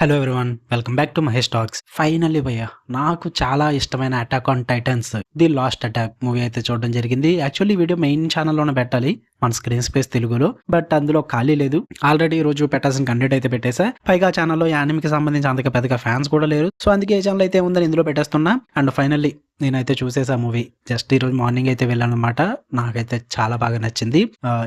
Hello everyone, welcome back to Mahesh talks. Finally భయ్య, నాకు చాలా ఇష్టమైన attack on Titans the last attack movie అయితే చూడడం జరిగింది. యాక్చువల్లీ ఈ వీడియో మెయిన్ ఛానల్లోనే పెట్టాలి, మన స్క్రీన్ స్పేస్ తెలుగులో, బట్ అందులో ఖాళీ లేదు. ఆల్రెడీ ఈ రోజు పెట్టాల్సిన కంటెంట్ అయితే పెట్టేసా. పైగా ఛానల్లో యానిమికి సంబంధించి అంతగా పెద్దగా ఫ్యాన్స్ కూడా లేరు, సో అందుకే ఏ ఛానల్ అయితే ఉందని ఇందులో పెట్టేస్తున్నా. అండ్ ఫైనల్లీ నేనైతే చూసేసా మూవీ. జస్ట్ ఈ రోజు మార్నింగ్ అయితే వెళ్ళాను అనమాట. నాకైతే చాలా బాగా నచ్చింది.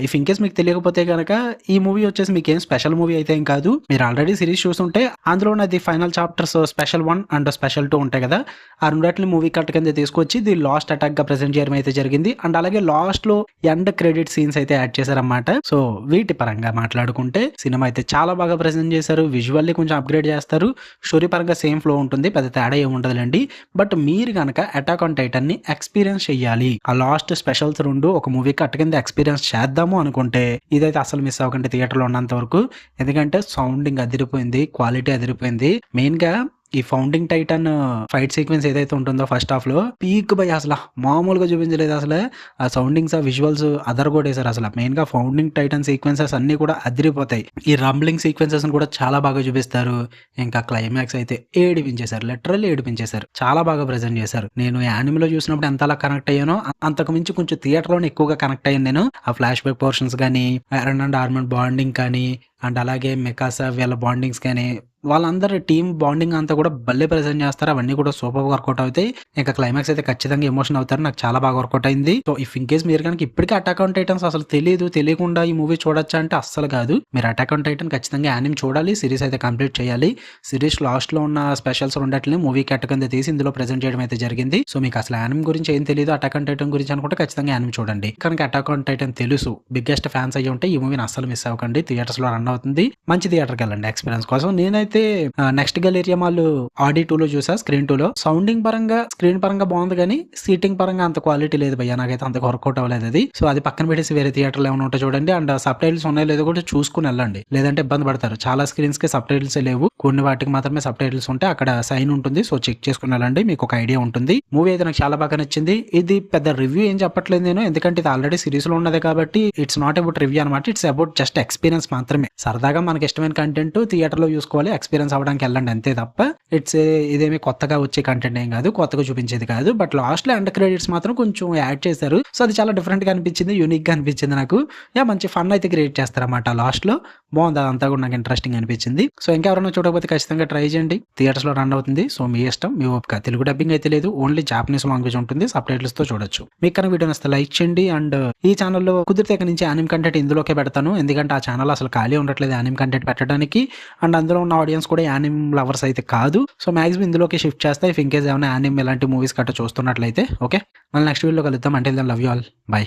ఇఫ్ ఇన్ కేస్ మీకు తెలియకపోతే కనుక ఈ మూవీ వచ్చేసి మీకు ఏం స్పెషల్ మూవీ అయితే ఏం కాదు. మీరు ఆల్రెడీ సిరీస్ చూస్తుంటే అందులో ఉన్నది final chapters special 1 and special 2 ఉంటాయి కదా, ఆ రెండాటిని మూవీ కట్ కింద తీసుకొచ్చి ది లాస్ట్ అటాక్ గా ప్రెజెంట్ చేయడం అయితే జరిగింది. అండ్ అలాగే లాస్ట్ లో ఎండ్ క్రెడిట్ సీన్స్ అయితే యాడ్ చేశారన్నమాట. సో వీటి పరంగా మాట్లాడుకుంటే సినిమా అయితే చాలా బాగా ప్రెజెంట్ చేశారు. విజువల్లీ కొంచెం అప్గ్రేడ్ చేస్తారు. స్టోరీ పరంగా సేమ్ ఫ్లో ఉంటుంది, పెద్ద తేడా ఏమి ఉండదులేండి. బట్ మీరు కనుక అటాక్ ఆన్ టైటన్ ని ఎక్స్పీరియన్స్ చెయ్యాలి, ఆ లాస్ట్ స్పెషల్స్ 2 ఒక మూవీ కట్ కింద ఎక్స్పీరియన్స్ చేద్దాము అనుకుంటే ఇదైతే అసలు మిస్ అవ్వకండి థియేటర్ లో ఉన్నంత వరకు. ఎందుకంటే సౌండింగ్ అదిరిపోయింది, క్వాలిటీ అదిరిపోయింది. మెయిన్ గా ఈ ఫౌండింగ్ టైటన్ ఫైట్ సీక్వెన్స్ ఏదైతే ఉంటుందో ఫస్ట్ హాఫ్ లో పీక్ బై అసలు మామూలుగా చూపించలేదు. అసలు ఆ సౌండింగ్స్, ఆ విజువల్స్ అదరగొట్టేశారు. అసలు మెయిన్ గా ఫౌండింగ్ టైటన్ సీక్వెన్సెస్ అన్ని కూడా అదిరిపోతాయి. ఈ రంబ్లింగ్ సీక్వెన్సెస్ కూడా చాలా బాగా చూపిస్తారు. ఇంకా క్లైమాక్స్ అయితే ఏడిపించేశారు, లిటరల్లీ ఏడిపించేశారు. చాలా బాగా ప్రెజెంట్ చేశారు. నేను యానిమేలో చూసినప్పుడు ఎంత అలా కనెక్ట్ అయ్యానో అంతకు మించి కొంచెం థియేటర్ లోనే ఎక్కువగా కనెక్ట్ అయ్యాను నేను. ఆ ఫ్లాష్ బ్యాక్ పోర్షన్స్ కానీ, ఐరన్ అండ్ ఆర్మర్ బాండింగ్ కానీ, అండ్ అలాగే మెకాసా వీళ్ళ బాండింగ్స్ కానీ, వాళ్ళందరూ టీమ్ బాండింగ్ అంతా కూడా భలే ప్రెజెంట్ చేస్తారు. అవన్నీ కూడా సూపర్ వర్కౌట్ అవుతాయి. ఇంకా క్లైమాక్స్ అయితే ఖచ్చితంగా ఎమోషన్ అవుతారు. నాకు చాలా బాగా వర్కౌట్ అయింది. సో ఇఫ్ ఇన్ కేస్ మీరు కనుక ఇప్పటికీ అటాక్ ఆన్ టైటన్స్ అసలు తెలియకుండా ఈ మూవీ చూడొచ్చా అంటే అస్సలు కాదు. మీరు అటాక్ ఆన్ టైటన్ ఖచ్చితంగా యానిమ్ చూడాలి, సిరీస్ అయితే కంప్లీట్ చేయాలి. సిరీస్ లాస్ట్ లో ఉన్న స్పెషల్స్ ఉండట్లే మూవీ కట్ కింద తీసి ఇందులో ప్రెజెంట్ చేయడం అయితే జరిగింది. సో మీకు అసలు యానిమ్ గురించి ఏం తెలియదు, అటాక్ ఆన్ టైటన్ గురించి అనుకుంటే ఖచ్చితంగా యానిమ్ చూడండి. కనుక అటాక్ ఆన్ టైటన్ తెలుసు, బిగ్గెస్ట్ ఫ్యాన్స్ అయ్యి ఉంటే ఈ మూవీని అస్సలు మిస్ అవ్వకండి. థియేటర్స్ లో రన్ అవుతుంది. మంచి థియేటర్కి వెళ్ళండి ఎక్స్పీరియన్స్ కోసం. నేనైతే నెక్స్ట్ గలేరియా మాల్ ఆడి 2 లో చూసా, స్క్రీన్ 2 లో. సౌండింగ్ పరంగా, స్క్రీన్ పరంగా బాగుంది, కానీ సీటింగ్ పరంగా అంత క్వాలిటీ లేదు భయ్యా. నాకైతే అంత వర్కౌట్ అవ్వలేదు అది. సో అది పక్కన పెట్టేసి వేరే థియేటర్లో ఏమైనా ఉంటే చూడండి. అండ్ సబ్ టైటిల్స్ ఉన్నాయో లేదో కూడా చూసుకుని వెళ్ళండి, లేదంటే ఇబ్బంది పడతారు. చాలా స్క్రీన్స్ కి సబ్ టైటిల్స్ లేవు, కొన్ని వాటికి మాత్రమే సబ్ టైటిల్స్ ఉంటాయి. అక్కడ సైన్ ఉంటుంది, సో చెక్ చేసుకుని వెళ్ళండి, మీకు ఒక ఐడియా ఉంటుంది. మూవీ అయితే నాకు చాలా బాగా నచ్చింది. ఇది పెద్ద రివ్యూ ఏం చెప్పట్లేదు నేను, ఎందుకంటే ఇది ఆల్రెడీ సిరీస్ లో ఉన్నదే కాబట్టి ఇట్స్ నాట్ అబౌట్ రివ్యూ అనమాట. ఇట్స్ అబౌట్ జస్ట్ ఎక్స్పీరియన్స్ మాత్రమే. సరదాగా మనకి ఇష్టమైన కంటెంట్ థియేటర్ లో చూసుకోవాలి, ఎక్స్పీరియన్స్ అవ్వడానికి వెళ్ళండి, అంతే తప్ప ఇదేమి కొత్తగా వచ్చే కంటెంట్ ఏం కాదు, కొత్తగా చూపించేది కాదు. బట్ లాస్ట్ లో ఎండ్ క్రెడిట్స్ మాత్రం కొంచెం యాడ్ చేశారు. సో అది చాలా డిఫరెంట్ గా అనిపించింది, యూనిక్ గా అనిపించింది నాకు. మంచి ఫన్ అయితే క్రియేట్ చేస్తారన్నమాట లాస్ట్ లో. బాగుంది, అదంతా కూడా నాకు ఇంట్రెస్టింగ్ అనిపించింది. సో ఇంకెవరైనా చూడకపోతే ఖచ్చితంగా ట్రై చేయండి, థియేటర్స్ లో రన్ అవుతుంది. సో మీ ఇష్టం, మీ ఓపిక. తెలుగు డబ్బింగ్ అయితే లేదు, ఓన్లీ జాపనీస్ లాంగ్వేజ్ ఉంటుంది, సబ్ టైటిల్స్ తో చూడొచ్చు. మీకు కనుక వీడియో నచ్చితే లైక్ చేయండి. అండ్ ఈ ఛానల్లో కుదిరితే ఇక్కడ నుంచి యానిమ్ కంటెంట్ ఇందులోకే పెడతాను, ఎందుకంటే ఆ ఛానల్ అసలు ఖాళీ ఉండట్లేదు యానిమ్ కంటెంట్ పెట్టడానికి. అండ్ అందులో ఉన్న ఆడియన్స్ కూడా యానిమ్ లవర్స్ అయితే కాదు. సో మాక్సిమం ఇందులోకి షిఫ్ట్ చేస్తా, ఇఫ్ ఇన్ కేస్ ఏమైనా యానిమ్ ఇలాంటి మూవీస్ కట్ట చూస్తున్నట్లయితే. ఓకే, మళ్ళీ నెక్స్ట్ వీడియోలో కలుద్దాం. Until then love you all, by.